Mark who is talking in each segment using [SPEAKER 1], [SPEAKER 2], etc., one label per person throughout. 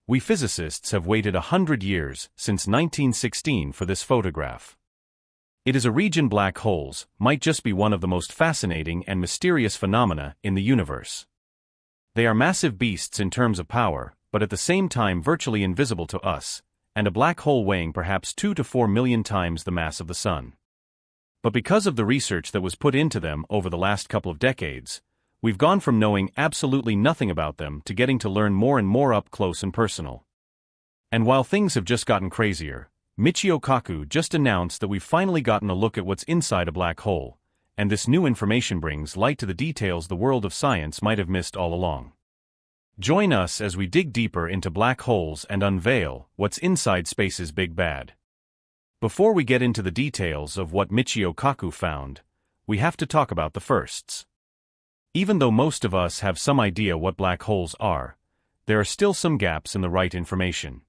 [SPEAKER 1] We physicists have waited 100 years, since 1916, for this photograph. It is a region black holes might just be one of the most fascinating and mysterious phenomena in the universe. They are massive beasts in terms of power, but at the same time virtually invisible to us, and a black hole weighing perhaps 2 to 4 million times the mass of the Sun. But because of the research that was put into them over the last couple of decades, we've gone from knowing absolutely nothing about them to getting to learn more and more up close and personal. And while things have just gotten crazier, Michio Kaku just announced that we've finally gotten a look at what's inside a black hole, and this new information brings light to the details the world of science might have missed all along. Join us as we dig deeper into black holes and unveil what's inside space's big bad. Before we get into the details of what Michio Kaku found, we have to talk about the firsts. Even though most of us have some idea what black holes are, there are still some gaps in the right information.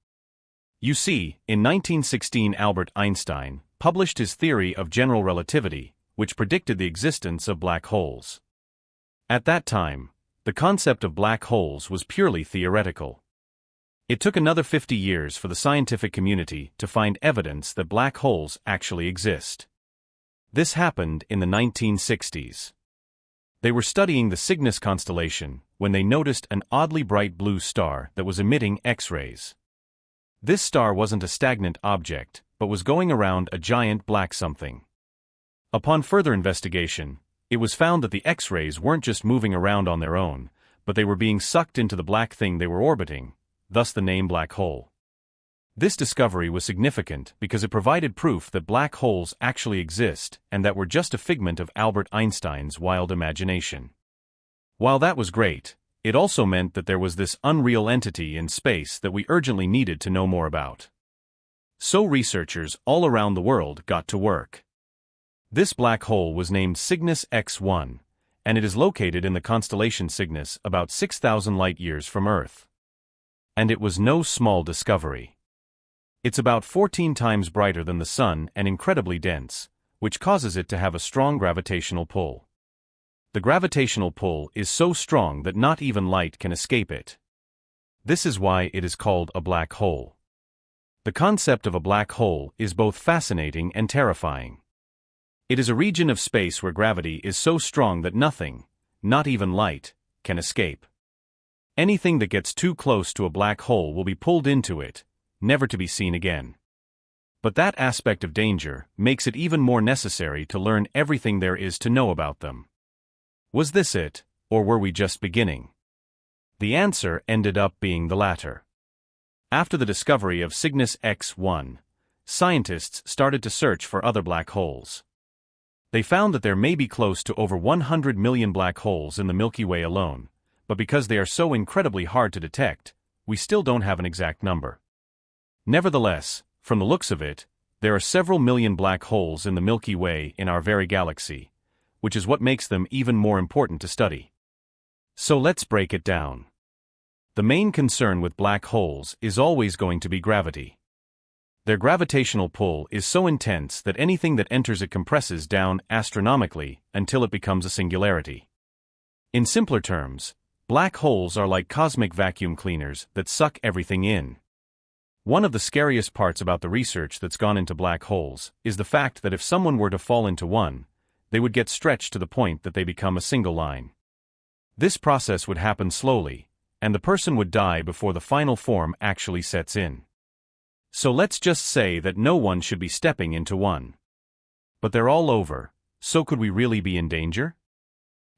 [SPEAKER 1] You see, in 1916 Albert Einstein published his theory of general relativity, which predicted the existence of black holes. At that time, the concept of black holes was purely theoretical. It took another 50 years for the scientific community to find evidence that black holes actually exist. This happened in the 1960s. They were studying the Cygnus constellation when they noticed an oddly bright blue star that was emitting X-rays. This star wasn't a stagnant object, but was going around a giant black something. Upon further investigation, it was found that the X-rays weren't just moving around on their own, but they were being sucked into the black thing they were orbiting, thus the name black hole. This discovery was significant because it provided proof that black holes actually exist and that were just a figment of Albert Einstein's wild imagination. While that was great, it also meant that there was this unreal entity in space that we urgently needed to know more about. So researchers all around the world got to work. This black hole was named Cygnus X1, and it is located in the constellation Cygnus about 6,000 light-years from Earth. And it was no small discovery. It's about 14 times brighter than the Sun and incredibly dense, which causes it to have a strong gravitational pull. The gravitational pull is so strong that not even light can escape it. This is why it is called a black hole. The concept of a black hole is both fascinating and terrifying. It is a region of space where gravity is so strong that nothing, not even light, can escape. Anything that gets too close to a black hole will be pulled into it, never to be seen again. But that aspect of danger makes it even more necessary to learn everything there is to know about them. Was this it, or were we just beginning? The answer ended up being the latter. After the discovery of Cygnus X1, scientists started to search for other black holes. They found that there may be close to over 100 million black holes in the Milky Way alone, but because they are so incredibly hard to detect, we still don't have an exact number. Nevertheless, from the looks of it, there are several million black holes in the Milky Way in our very galaxy, which is what makes them even more important to study. So let's break it down. The main concern with black holes is always going to be gravity. Their gravitational pull is so intense that anything that enters it compresses down astronomically until it becomes a singularity. In simpler terms, black holes are like cosmic vacuum cleaners that suck everything in. One of the scariest parts about the research that's gone into black holes is the fact that if someone were to fall into one, they would get stretched to the point that they become a single line. This process would happen slowly, and the person would die before the final form actually sets in. So let's just say that no one should be stepping into one. But they're all over, so could we really be in danger?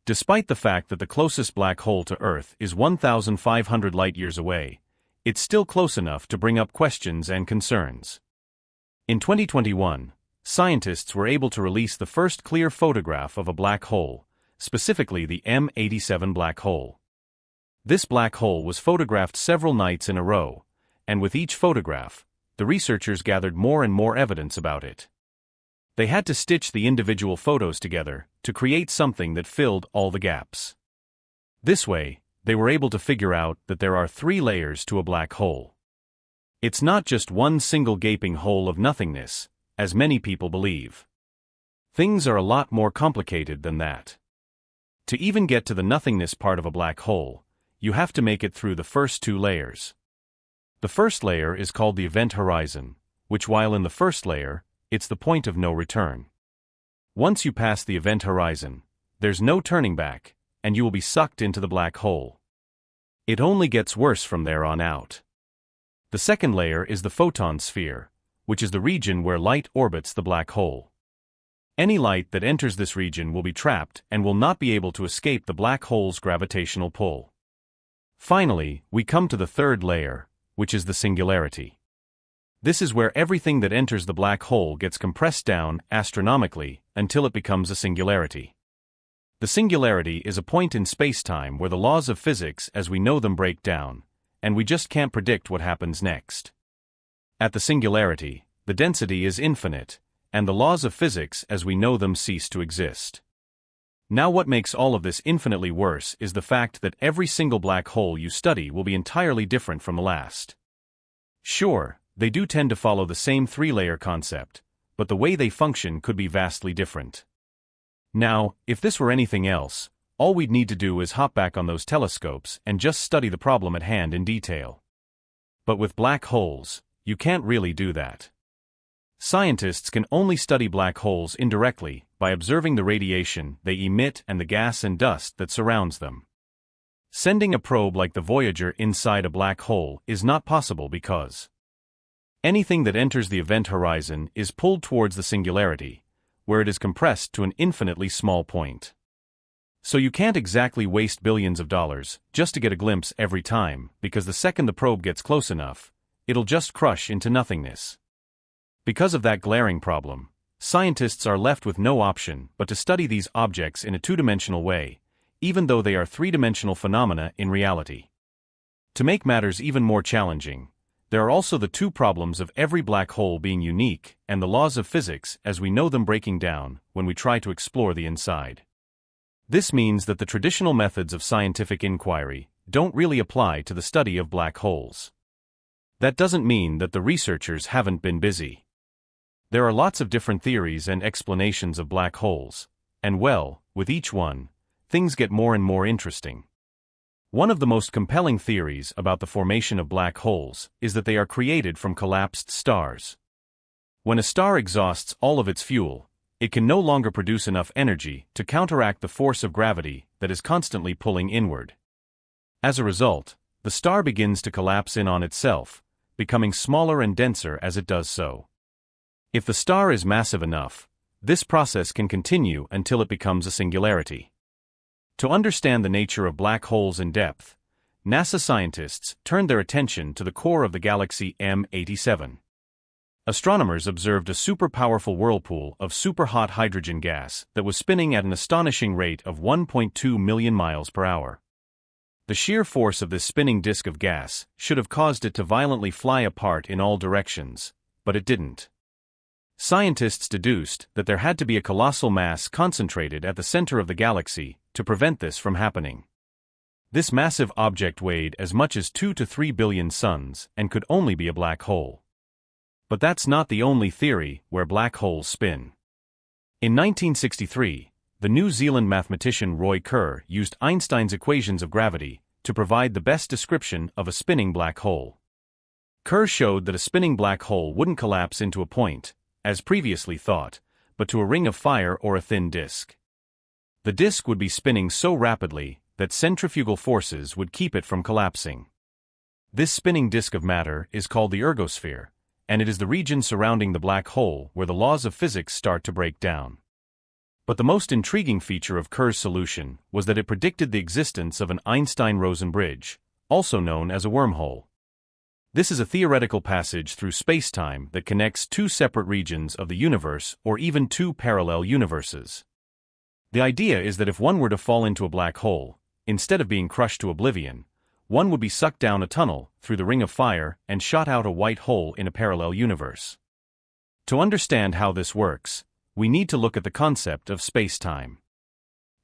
[SPEAKER 1] Despite the fact that the closest black hole to Earth is 1,500 light-years away, it's still close enough to bring up questions and concerns. In 2021, scientists were able to release the first clear photograph of a black hole, specifically the M87 black hole. This black hole was photographed several nights in a row, and with each photograph, the researchers gathered more and more evidence about it. They had to stitch the individual photos together to create something that filled all the gaps. This way, they were able to figure out that there are 3 layers to a black hole. It's not just one single gaping hole of nothingness, as many people believe. Things are a lot more complicated than that. To even get to the nothingness part of a black hole, you have to make it through the first 2 layers. The first layer is called the event horizon, which while in the first layer, it's the point of no return. Once you pass the event horizon, there's no turning back, and you will be sucked into the black hole. It only gets worse from there on out. The second layer is the photon sphere, which is the region where light orbits the black hole. Any light that enters this region will be trapped and will not be able to escape the black hole's gravitational pull. Finally, we come to the third layer, which is the singularity. This is where everything that enters the black hole gets compressed down astronomically until it becomes a singularity. The singularity is a point in space-time where the laws of physics as we know them break down, and we just can't predict what happens next. At the singularity, the density is infinite, and the laws of physics as we know them cease to exist. Now what makes all of this infinitely worse is the fact that every single black hole you study will be entirely different from the last. Sure, they do tend to follow the same three-layer concept, but the way they function could be vastly different. Now, if this were anything else, all we'd need to do is hop back on those telescopes and just study the problem at hand in detail. But with black holes, you can't really do that. Scientists can only study black holes indirectly by observing the radiation they emit and the gas and dust that surrounds them. Sending a probe like the Voyager inside a black hole is not possible because anything that enters the event horizon is pulled towards the singularity, where it is compressed to an infinitely small point. So you can't exactly waste billions of dollars just to get a glimpse every time, because the second the probe gets close enough, it'll just crush into nothingness. Because of that glaring problem, scientists are left with no option but to study these objects in a two-dimensional way, even though they are three-dimensional phenomena in reality. To make matters even more challenging, there are also the two problems of every black hole being unique and the laws of physics as we know them breaking down when we try to explore the inside. This means that the traditional methods of scientific inquiry don't really apply to the study of black holes. That doesn't mean that the researchers haven't been busy. There are lots of different theories and explanations of black holes, and well, with each one, things get more and more interesting. One of the most compelling theories about the formation of black holes is that they are created from collapsed stars. When a star exhausts all of its fuel, it can no longer produce enough energy to counteract the force of gravity that is constantly pulling inward. As a result, the star begins to collapse in on itself, becoming smaller and denser as it does so. If the star is massive enough, this process can continue until it becomes a singularity. To understand the nature of black holes in depth, NASA scientists turned their attention to the core of the galaxy M87. Astronomers observed a super-powerful whirlpool of super-hot hydrogen gas that was spinning at an astonishing rate of 1.2 million miles per hour. The sheer force of this spinning disk of gas should have caused it to violently fly apart in all directions, but it didn't. Scientists deduced that there had to be a colossal mass concentrated at the center of the galaxy to prevent this from happening. This massive object weighed as much as 2 to 3 billion suns and could only be a black hole. But that's not the only theory where black holes spin. In 1963, the New Zealand mathematician Roy Kerr used Einstein's equations of gravity to provide the best description of a spinning black hole. Kerr showed that a spinning black hole wouldn't collapse into a point, as previously thought, but to a ring of fire or a thin disk. The disk would be spinning so rapidly that centrifugal forces would keep it from collapsing. This spinning disk of matter is called the ergosphere, and it is the region surrounding the black hole where the laws of physics start to break down. But the most intriguing feature of Kerr's solution was that it predicted the existence of an Einstein-Rosen bridge, also known as a wormhole. This is a theoretical passage through space-time that connects two separate regions of the universe or even two parallel universes. The idea is that if one were to fall into a black hole, instead of being crushed to oblivion, one would be sucked down a tunnel through the ring of fire and shot out a white hole in a parallel universe. To understand how this works, we need to look at the concept of space-time.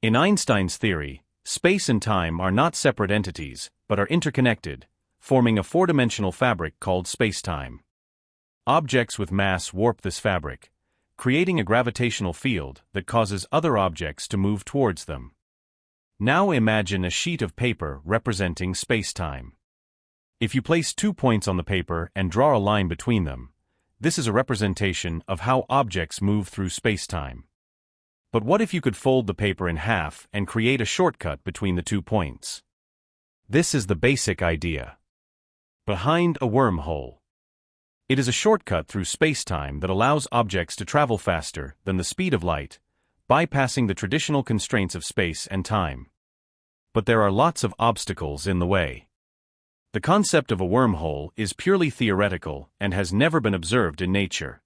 [SPEAKER 1] In Einstein's theory, space and time are not separate entities, but are interconnected, forming a four-dimensional fabric called space-time. Objects with mass warp this fabric, creating a gravitational field that causes other objects to move towards them. Now imagine a sheet of paper representing space-time. If you place 2 points on the paper and draw a line between them, this is a representation of how objects move through space-time. But what if you could fold the paper in half and create a shortcut between the 2 points? This is the basic idea behind a wormhole. It is a shortcut through space-time that allows objects to travel faster than the speed of light, bypassing the traditional constraints of space and time. But there are lots of obstacles in the way. The concept of a wormhole is purely theoretical and has never been observed in nature.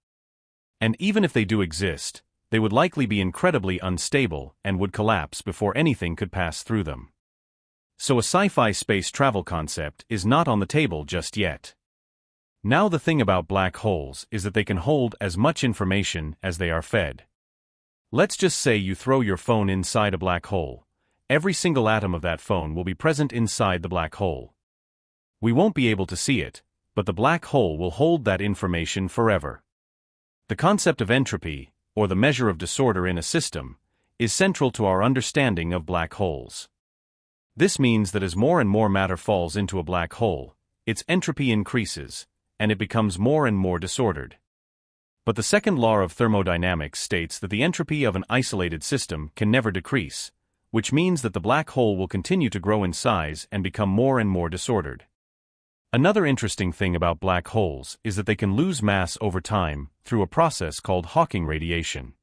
[SPEAKER 1] And even if they do exist, they would likely be incredibly unstable and would collapse before anything could pass through them. So a sci-fi space travel concept is not on the table just yet. Now the thing about black holes is that they can hold as much information as they are fed. Let's just say you throw your phone inside a black hole. Every single atom of that phone will be present inside the black hole. We won't be able to see it, but the black hole will hold that information forever. The concept of entropy, or the measure of disorder in a system, is central to our understanding of black holes. This means that as more and more matter falls into a black hole, its entropy increases, and it becomes more and more disordered. But the second law of thermodynamics states that the entropy of an isolated system can never decrease, which means that the black hole will continue to grow in size and become more and more disordered. Another interesting thing about black holes is that they can lose mass over time through a process called Hawking radiation.